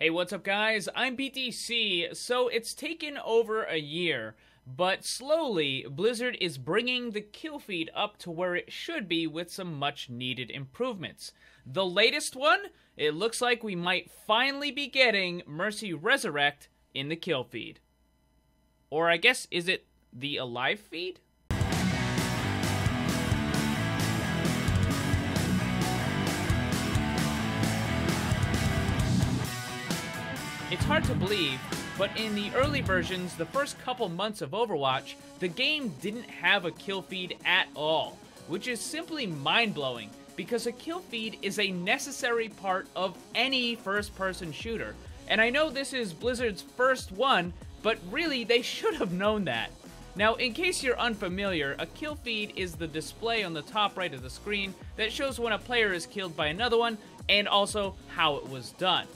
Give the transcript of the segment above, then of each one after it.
Hey, what's up guys? I'm BTC. So it's taken over a year, but slowly Blizzard is bringing the kill feed up to where it should be with some much needed improvements. The latest one? It looks like we might finally be getting Mercy Resurrect in the kill feed. Or I guess, is it the alive feed? It's hard to believe, but in the early versions, the first couple months of Overwatch, the game didn't have a kill feed at all, which is simply mind-blowing, because a kill feed is a necessary part of any first-person shooter. And I know this is Blizzard's first one, but really, they should have known that. Now, in case you're unfamiliar, a kill feed is the display on the top right of the screen that shows when a player is killed by another one, and also how it was done.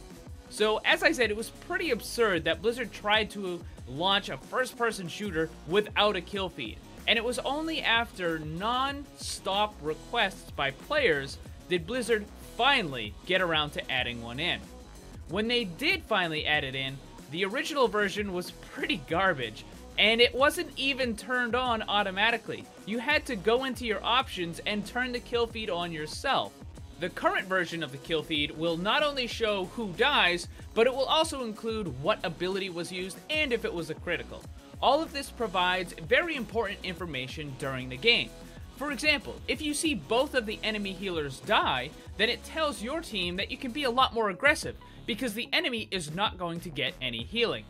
So, as I said, it was pretty absurd that Blizzard tried to launch a first-person shooter without a kill feed. And it was only after non-stop requests by players did Blizzard finally get around to adding one in. When they did finally add it in, the original version was pretty garbage, and it wasn't even turned on automatically. You had to go into your options and turn the kill feed on yourself. The current version of the kill feed will not only show who dies, but it will also include what ability was used and if it was a critical. All of this provides very important information during the game. For example, if you see both of the enemy healers die, then it tells your team that you can be a lot more aggressive, because the enemy is not going to get any healing.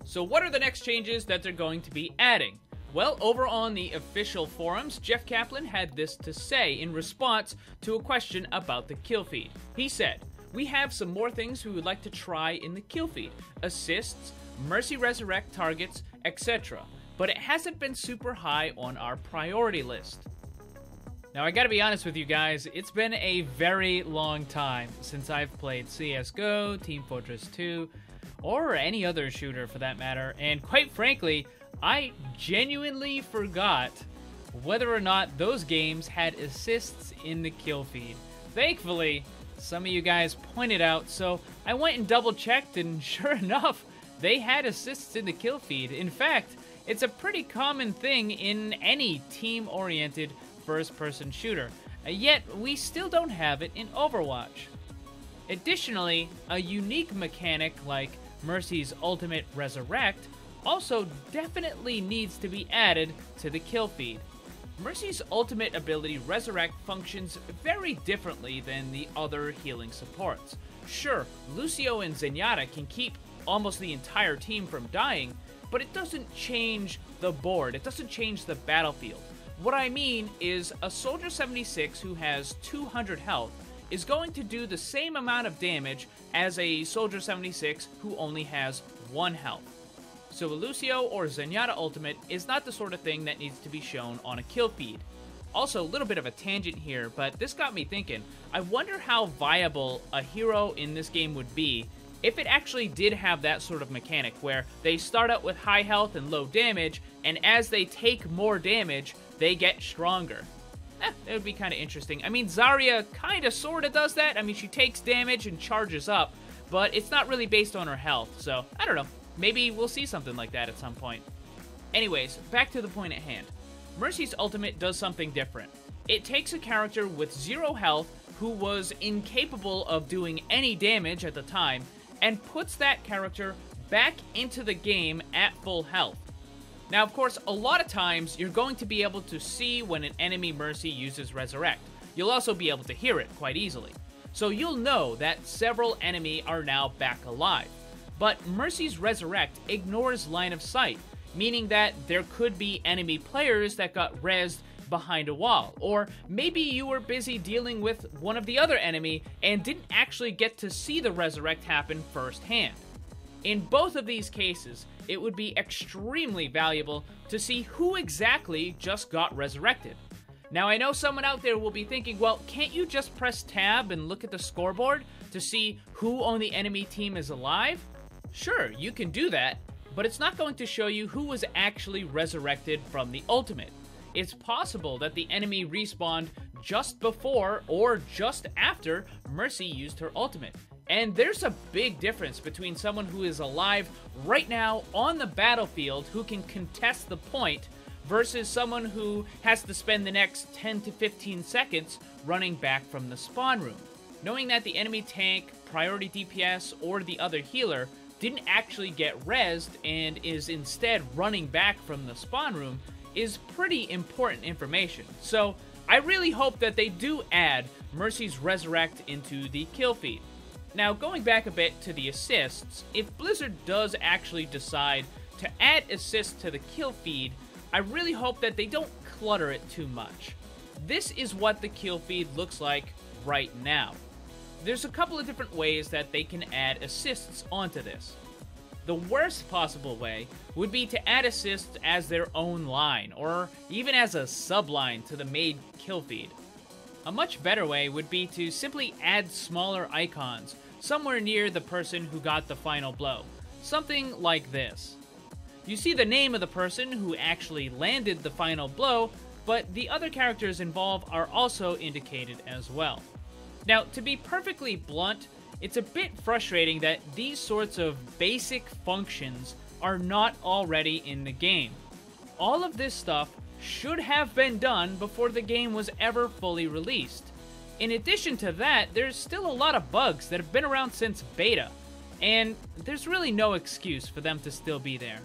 So what are the next changes that they're going to be adding? Well, over on the official forums, Jeff Kaplan had this to say in response to a question about the kill feed. He said, "We have some more things we would like to try in the kill feed. Assists, Mercy Resurrect targets, etc. But it hasn't been super high on our priority list." Now, I gotta be honest with you guys, it's been a very long time since I've played CSGO, Team Fortress 2, or any other shooter for that matter, and quite frankly, I genuinely forgot whether or not those games had assists in the kill feed. Thankfully, some of you guys pointed out, so I went and double checked, and sure enough, they had assists in the kill feed. In fact, it's a pretty common thing in any team-oriented first-person shooter, yet we still don't have it in Overwatch. Additionally, a unique mechanic like Mercy's Ultimate Resurrect also definitely needs to be added to the kill feed. Mercy's ultimate ability Resurrect functions very differently than the other healing supports. Sure, Lucio and Zenyatta can keep almost the entire team from dying, but it doesn't change the board, it doesn't change the battlefield. What I mean is a Soldier 76 who has 200 health is going to do the same amount of damage as a Soldier 76 who only has 1 health. So a Lucio or Zenyatta ultimate is not the sort of thing that needs to be shown on a kill feed. Also, a little bit of a tangent here, but this got me thinking, I wonder how viable a hero in this game would be if it actually did have that sort of mechanic where they start out with high health and low damage, and as they take more damage, they get stronger. That would be kind of interesting. I mean, Zarya kind of sort of does that. I mean, she takes damage and charges up, but it's not really based on her health, so I don't know. Maybe we'll see something like that at some point. Anyways, back to the point at hand. Mercy's ultimate does something different. It takes a character with 0 health who was incapable of doing any damage at the time and puts that character back into the game at full health. Now, of course, a lot of times you're going to be able to see when an enemy Mercy uses Resurrect. You'll also be able to hear it quite easily. So you'll know that several enemy are now back alive. But Mercy's Resurrect ignores line of sight, meaning that there could be enemy players that got rezzed behind a wall, or maybe you were busy dealing with one of the other enemy and didn't actually get to see the Resurrect happen firsthand. In both of these cases, it would be extremely valuable to see who exactly just got resurrected. Now, I know someone out there will be thinking, well, can't you just press tab and look at the scoreboard to see who on the enemy team is alive? Sure, you can do that, but it's not going to show you who was actually resurrected from the ultimate. It's possible that the enemy respawned just before or just after Mercy used her ultimate, And there's a big difference between someone who is alive right now on the battlefield who can contest the point versus someone who has to spend the next 10 to 15 seconds running back from the spawn room. Knowing that the enemy tank, priority DPS, or the other healer didn't actually get rezzed and is instead running back from the spawn room is pretty important information. So I really hope that they do add Mercy's Resurrect into the kill feed. Now, going back a bit to the assists, if Blizzard does actually decide to add assists to the kill feed, I really hope that they don't clutter it too much. This is what the kill feed looks like right now. There's a couple of different ways that they can add assists onto this. The worst possible way would be to add assists as their own line, or even as a subline to the main kill feed. A much better way would be to simply add smaller icons somewhere near the person who got the final blow. Something like this. You see the name of the person who actually landed the final blow, but the other characters involved are also indicated as well. Now, to be perfectly blunt, it's a bit frustrating that these sorts of basic functions are not already in the game. All of this stuff should have been done before the game was ever fully released. In addition to that, there's still a lot of bugs that have been around since beta, and there's really no excuse for them to still be there.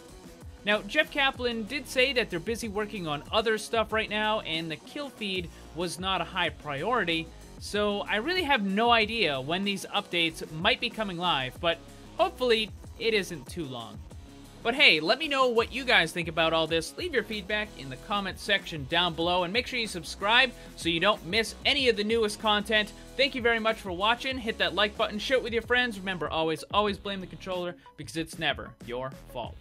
Now, Jeff Kaplan did say that they're busy working on other stuff right now, and the kill feed was not a high priority, so I really have no idea when these updates might be coming live, but hopefully it isn't too long. But hey, let me know what you guys think about all this. Leave your feedback in the comment section down below, and make sure you subscribe so you don't miss any of the newest content. Thank you very much for watching. Hit that like button, share it with your friends. Remember, always blame the controller, because it's never your fault.